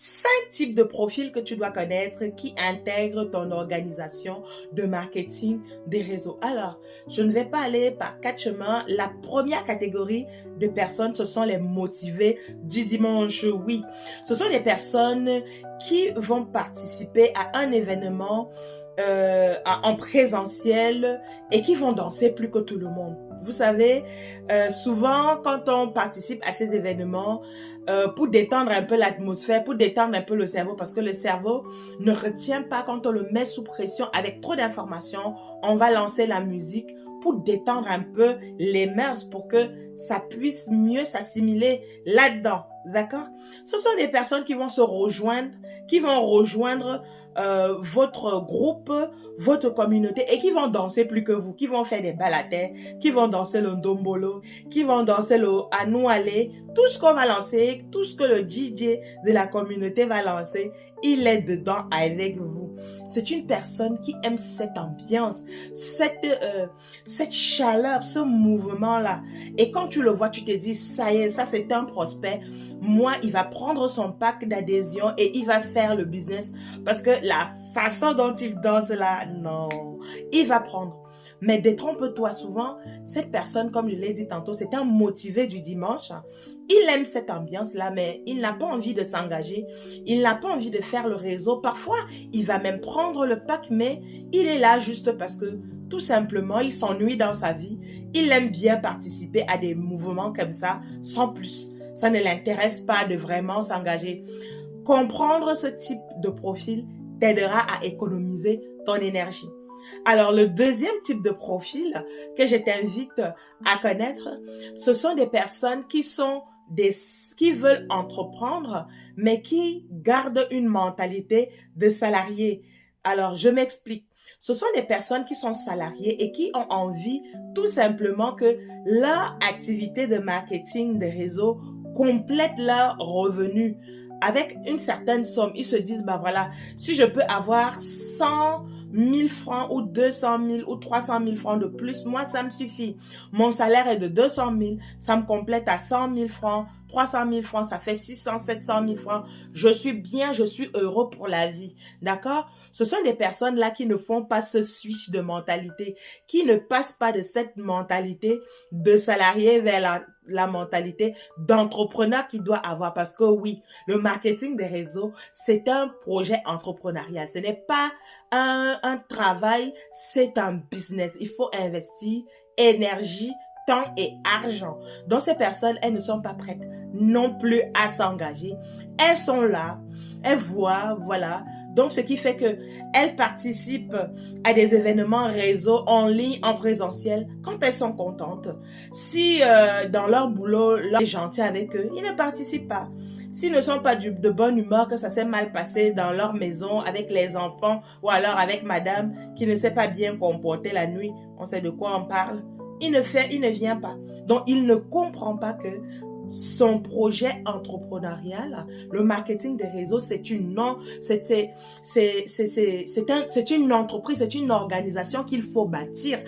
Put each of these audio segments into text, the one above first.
5 types de profils que tu dois connaître qui intègrent ton organisation de marketing des réseaux. Alors, je ne vais pas aller par 4 chemins. La première catégorie de personnes, ce sont les motivés du dimanche. Oui, ce sont des personnes qui vont participer à un événement en présentiel et qui vont danser plus que tout le monde. Vous savez, souvent quand on participe à ces événements, pour détendre un peu l'atmosphère, pour détendre un peu le cerveau, parce que le cerveau ne retient pas quand on le met sous pression avec trop d'informations, on va lancer la musique pour détendre un peu les mœurs, pour que ça puisse mieux s'assimiler là-dedans, d'accord? Ce sont des personnes qui vont se rejoindre, qui vont rejoindre votre groupe, votre communauté et qui vont danser plus que vous, qui vont faire des balades, qui vont danser le ndombolo, qui vont danser le anoualé, tout ce qu'on va lancer, tout ce que le DJ de la communauté va lancer, il est dedans avec vous. C'est une personne qui aime cette ambiance, cette chaleur, ce mouvement-là. Et quand tu le vois, tu te dis, ça y est, ça c'est un prospect. Moi, il va prendre son pack d'adhésion et il va faire le business. Parce que la façon dont il danse là, non, il va prendre. Mais détrompe-toi, souvent, cette personne, comme je l'ai dit tantôt, c'est un motivé du dimanche. Il aime cette ambiance-là, mais il n'a pas envie de s'engager. Il n'a pas envie de faire le réseau. Parfois, il va même prendre le pack, mais il est là juste parce que, tout simplement, il s'ennuie dans sa vie. Il aime bien participer à des mouvements comme ça, sans plus. Ça ne l'intéresse pas de vraiment s'engager. Comprendre ce type de profil t'aidera à économiser ton énergie. Alors, le deuxième type de profil que je t'invite à connaître, ce sont des personnes qui veulent entreprendre, mais qui gardent une mentalité de salarié. Alors, je m'explique. Ce sont des personnes qui sont salariées et qui ont envie tout simplement que leur activité de marketing de réseau complète leur revenu avec une certaine somme. Ils se disent, bah voilà, si je peux avoir 100 000 francs ou 200 000 ou 300 000 francs de plus, moi, ça me suffit. Mon salaire est de 200 000, ça me complète à 100 000 francs, 300 000 francs, ça fait 600, 700 000 francs. Je suis bien, je suis heureux pour la vie. D'accord? Ce sont des personnes là qui ne font pas ce switch de mentalité, qui ne passent pas de cette mentalité de salarié vers la mentalité d'entrepreneur qu'il doit avoir. Parce que oui, le marketing des réseaux, c'est un projet entrepreneurial. Ce n'est pas un travail, c'est un business. Il faut investir énergie, temps et argent. Donc ces personnes, elles ne sont pas prêtes non plus à s'engager. Elles sont là, elles voient, voilà. Donc ce qui fait que elles participent à des événements réseau en ligne, en présentiel, quand elles sont contentes. Si dans leur boulot, leur est gentil avec eux, ils ne participent pas. S'ils ne sont pas de bonne humeur, que ça s'est mal passé dans leur maison avec les enfants ou alors avec madame qui ne s'est pas bien comportée la nuit, on sait de quoi on parle, il ne vient pas. Donc, il ne comprend pas que son projet entrepreneurial, le marketing des réseaux, c'est une entreprise, c'est une organisation qu'il faut bâtir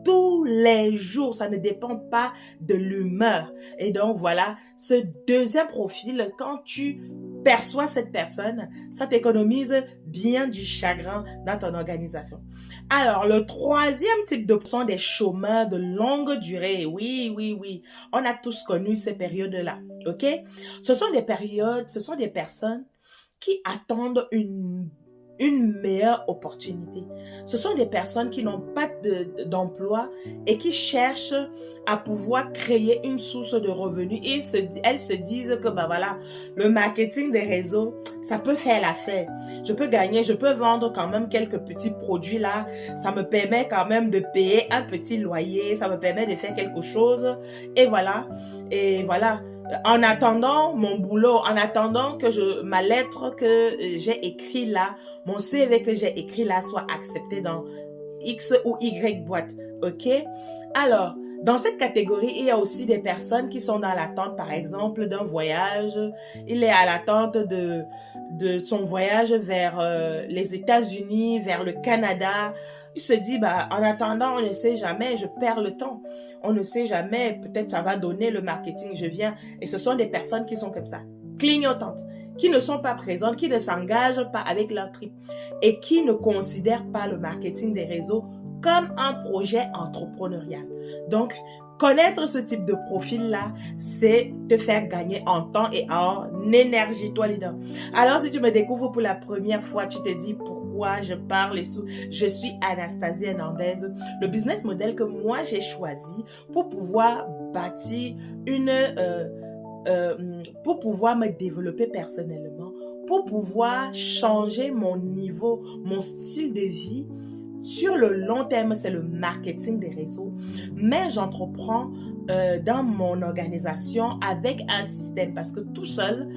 tous les jours. Ça ne dépend pas de l'humeur. Et donc, voilà, ce deuxième profil, quand tu perçois cette personne, ça t'économise bien du chagrin dans ton organisation. Alors, le troisième type de sont des chômeurs de longue durée. Oui, oui, oui. On a tous connu ces périodes-là. OK? Ce sont des personnes qui attendent une meilleure opportunité. Ce sont des personnes qui n'ont pas d'emploi et qui cherchent à pouvoir créer une source de revenus. Et elles se disent que bah voilà, le marketing des réseaux, ça peut faire l'affaire. Je peux gagner, je peux vendre quand même quelques petits produits là. Ça me permet quand même de payer un petit loyer. Ça me permet de faire quelque chose. Et voilà. Et voilà. En attendant mon boulot, en attendant que ma lettre que j'ai écrit là, mon CV que j'ai écrit là soit accepté dans X ou Y boîte. OK? Alors, dans cette catégorie, il y a aussi des personnes qui sont dans l'attente, par exemple, d'un voyage. Il est à l'attente de son voyage vers les États-Unis, vers le Canada. Il se dit, bah, en attendant, on ne sait jamais, je perds le temps. On ne sait jamais, peut-être ça va donner le marketing, je viens. Et ce sont des personnes qui sont comme ça. clignotantes, qui ne sont pas présentes, qui ne s'engagent pas avec leur trip et qui ne considèrent pas le marketing des réseaux comme un projet entrepreneurial. Donc, connaître ce type de profil-là, c'est te faire gagner en temps et en énergie, toi leader. Alors, si tu me découvres pour la première fois, tu te dis pourquoi je parle et je suis Anastasie Hernandez. Le business model que moi j'ai choisi pour pouvoir bâtir pour pouvoir me développer personnellement, pour pouvoir changer mon niveau, mon style de vie. Sur le long terme, c'est le marketing des réseaux, mais j'entreprends dans mon organisation avec un système parce que tout seul,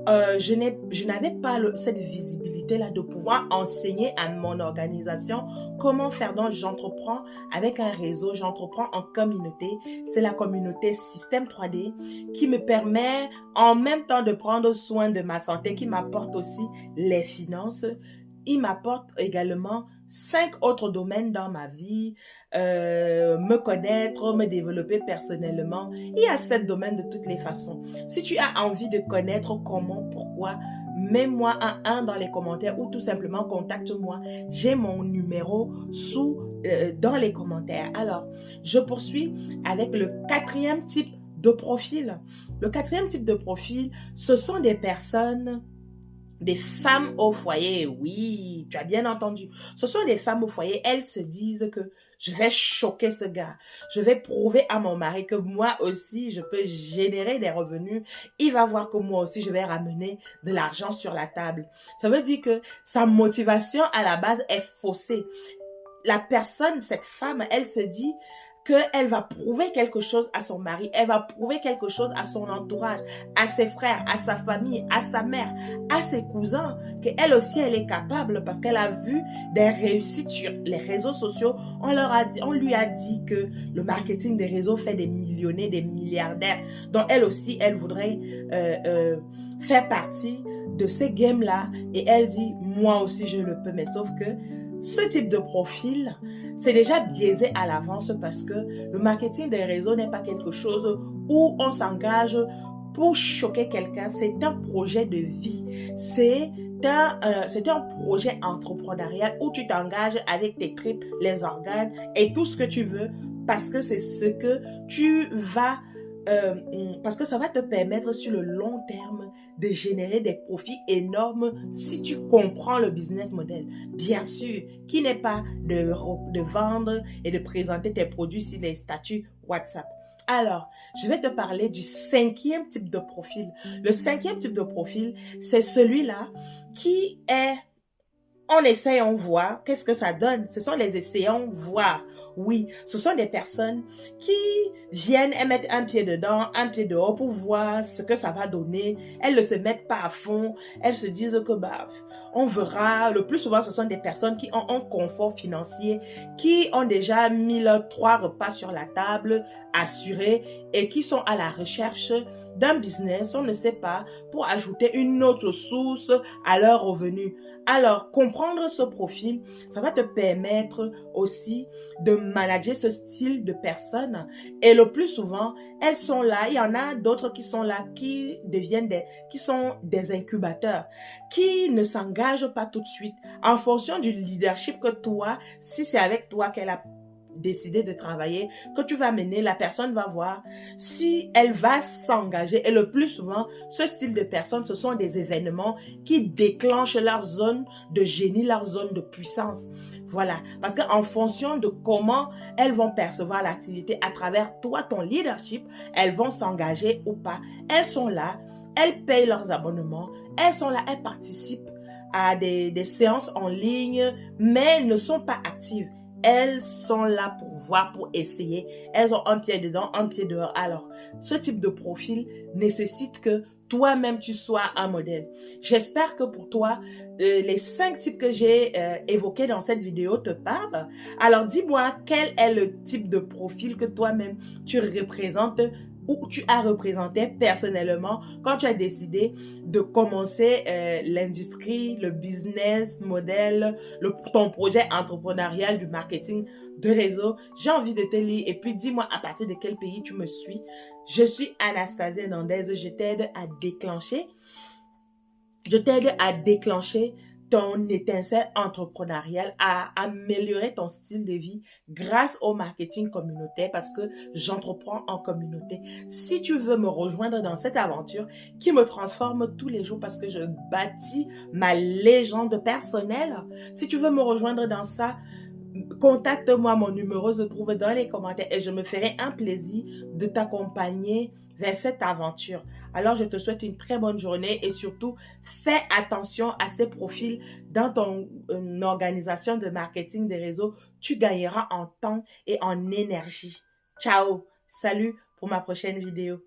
je n'avais pas cette visibilité-là de pouvoir enseigner à mon organisation comment faire. Donc, j'entreprends avec un réseau, j'entreprends en communauté. C'est la communauté Système 3D qui me permet en même temps de prendre soin de ma santé, qui m'apporte aussi les finances. Il m'apporte également 5 autres domaines dans ma vie, me connaître, me développer personnellement. Il y a 7 domaines de toutes les façons. Si tu as envie de connaître comment, pourquoi, mets-moi un 1 dans les commentaires ou tout simplement contacte-moi. J'ai mon numéro dans les commentaires. Alors, je poursuis avec le 4e type de profil. Le 4e type de profil, ce sont des personnes... Des femmes au foyer, oui, tu as bien entendu. Ce sont des femmes au foyer, elles se disent que je vais choquer ce gars. Je vais prouver à mon mari que moi aussi, je peux générer des revenus. Il va voir que moi aussi, je vais ramener de l'argent sur la table. Ça veut dire que sa motivation à la base est faussée. La personne, cette femme, elle se dit qu'elle va prouver quelque chose à son mari, elle va prouver quelque chose à son entourage, à ses frères, à sa famille, à sa mère, à ses cousins, qu'elle aussi, elle est capable parce qu'elle a vu des réussites sur les réseaux sociaux. On lui a dit que le marketing des réseaux fait des millionnaires, des milliardaires. Donc, elle aussi, elle voudrait faire partie de ces games-là et elle dit, moi aussi, je le peux, mais sauf que ce type de profil, c'est déjà biaisé à l'avance parce que le marketing des réseaux n'est pas quelque chose où on s'engage pour choquer quelqu'un. C'est un projet de vie. C'est un projet entrepreneurial où tu t'engages avec tes tripes, les organes et tout ce que tu veux parce que c'est ce que tu vas... parce que ça va te permettre sur le long terme de générer des profits énormes si tu comprends le business model. Bien sûr, qui n'est pas de vendre et de présenter tes produits sur les statuts WhatsApp. Alors, je vais te parler du 5e type de profil. Le 5e type de profil, c'est celui-là qui est... On essaye, on voit, qu'est-ce que ça donne? Ce sont les essayants voir. Oui, ce sont des personnes qui viennent et mettent un pied dedans, un pied dehors pour voir ce que ça va donner. Elles ne se mettent pas à fond. Elles se disent que on verra. Le plus souvent, ce sont des personnes qui ont un confort financier, qui ont déjà mis leurs 3 repas sur la table, assurés, et qui sont à la recherche d'un business, on ne sait pas, pour ajouter une autre source à leur revenu. Alors, comprendre ce profil, ça va te permettre aussi de manager ce style de personnes. Et le plus souvent, elles sont là. Il y en a d'autres qui sont là, qui sont des incubateurs, qui ne s'engagent pas tout de suite en fonction du leadership que toi, si c'est avec toi qu'elle a décider de travailler, que tu vas mener, la personne va voir si elle va s'engager. Et le plus souvent, ce style de personnes, ce sont des événements qui déclenchent leur zone de génie, leur zone de puissance. Voilà. Parce qu'en fonction de comment elles vont percevoir l'activité à travers toi, ton leadership, elles vont s'engager ou pas. Elles sont là, elles payent leurs abonnements, elles sont là, elles participent à des séances en ligne, mais ne sont pas actives. Elles sont là pour voir, pour essayer. Elles ont un pied dedans, un pied dehors. Alors, ce type de profil nécessite que toi-même, tu sois un modèle. J'espère que pour toi, les 5 types que j'ai évoqués dans cette vidéo te parlent. Alors, dis-moi quel est le type de profil que toi-même, tu représentes ou tu as représenté personnellement quand tu as décidé de commencer l'industrie, le business model, ton projet entrepreneurial du marketing de réseau. J'ai envie de te lire et puis dis-moi à partir de quel pays tu me suis. Je suis Anastasia Hernandez, je t'aide à déclencher ton étincelle entrepreneuriale, à améliorer ton style de vie grâce au marketing communautaire parce que j'entreprends en communauté. Si tu veux me rejoindre dans cette aventure qui me transforme tous les jours parce que je bâtis ma légende personnelle, si tu veux me rejoindre dans ça, contacte-moi, mon numéro se trouve dans les commentaires et je me ferai un plaisir de t'accompagner vers cette aventure. Alors, je te souhaite une très bonne journée et surtout, fais attention à ces profils dans ton organisation de marketing des réseaux. Tu gagneras en temps et en énergie. Ciao! Salut pour ma prochaine vidéo.